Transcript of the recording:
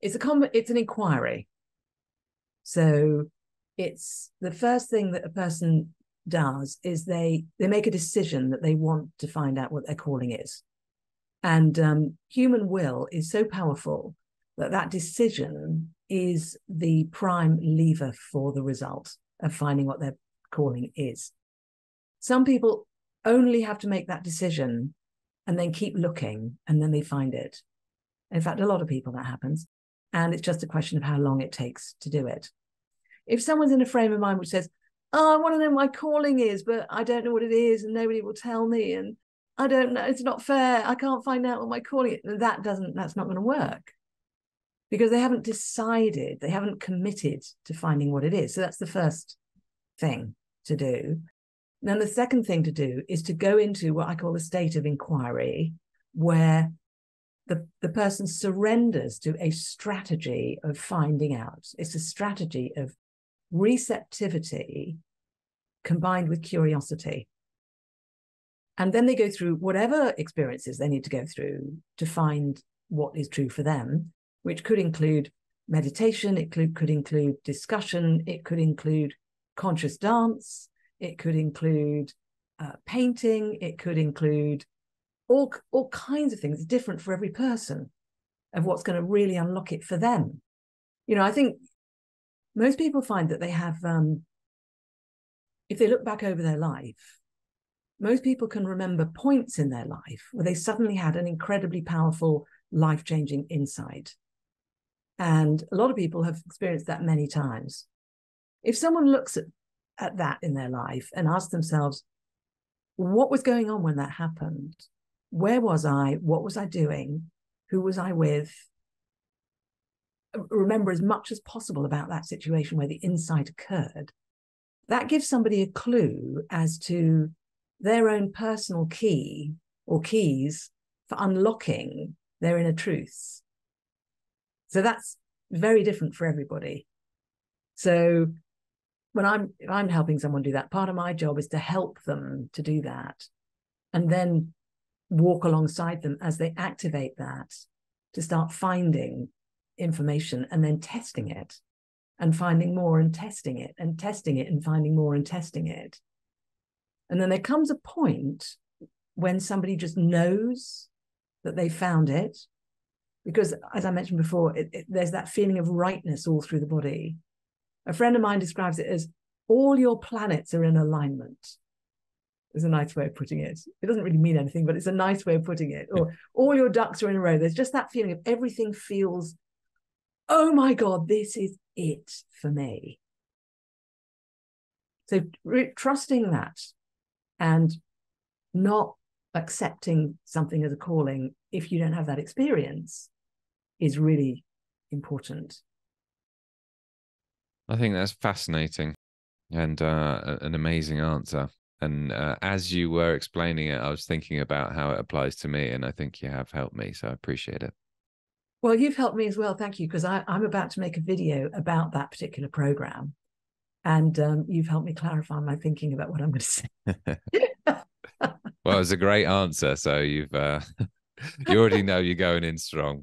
It's an inquiry. So it's the first thing that a person does is they make a decision that they want to find out what their calling is. And human will is so powerful that decision is the prime lever for the result of finding what their calling is. Some people only have to make that decision and then keep looking, and then they find it. In fact, a lot of people that happens. And it's just a question of how long it takes to do it. If someone's in a frame of mind which says, oh, I want to know what my calling is, but I don't know what it is, and nobody will tell me, and I don't know, it's not fair, I can't find out what my calling is, that's not going to work. Because they haven't decided, they haven't committed to finding what it is. So that's the first thing to do. Then the second thing to do is to go into what I call a state of inquiry, where the person surrenders to a strategy of finding out. It's a strategy of receptivity combined with curiosity. And then they go through whatever experiences they need to go through to find what is true for them, which could include meditation, it could include discussion, it could include conscious dance, it could include painting, it could include all kinds of things. It's different for every person of what's going to really unlock it for them. You know, I think most people find that they have, if they look back over their life, most people can remember points in their life where they suddenly had an incredibly powerful, life-changing insight. And a lot of people have experienced that many times. If someone looks at that in their life and asks themselves, what was going on when that happened? Where was I? What was I doing? Who was I with? Remember as much as possible about that situation where the insight occurred. That gives somebody a clue as to their own personal key or keys for unlocking their inner truths. So that's very different for everybody. So when I'm helping someone do that, part of my job is to help them to do that, and then walk alongside them as they activate that to start finding information and then testing it and finding more and testing it and testing it and finding more and testing it. And then there comes a point when somebody just knows that they found it, because as I mentioned before, there's that feeling of rightness all through the body. A friend of mine describes it as all your planets are in alignment. Is a nice way of putting it. It doesn't really mean anything, but it's a nice way of putting it. Or all your ducks are in a row. There's just that feeling of everything feels, oh my God, this is it for me. So trusting that and not accepting something as a calling if you don't have that experience is really important. I think that's fascinating and an amazing answer. And as you were explaining it, I was thinking about how it applies to me, and I think you have helped me, so I appreciate it. Well, you've helped me as well. Thank you, because I'm about to make a video about that particular program, and you've helped me clarify my thinking about what I'm going to say. Well, it's a great answer. So you've you already know you're going in strong.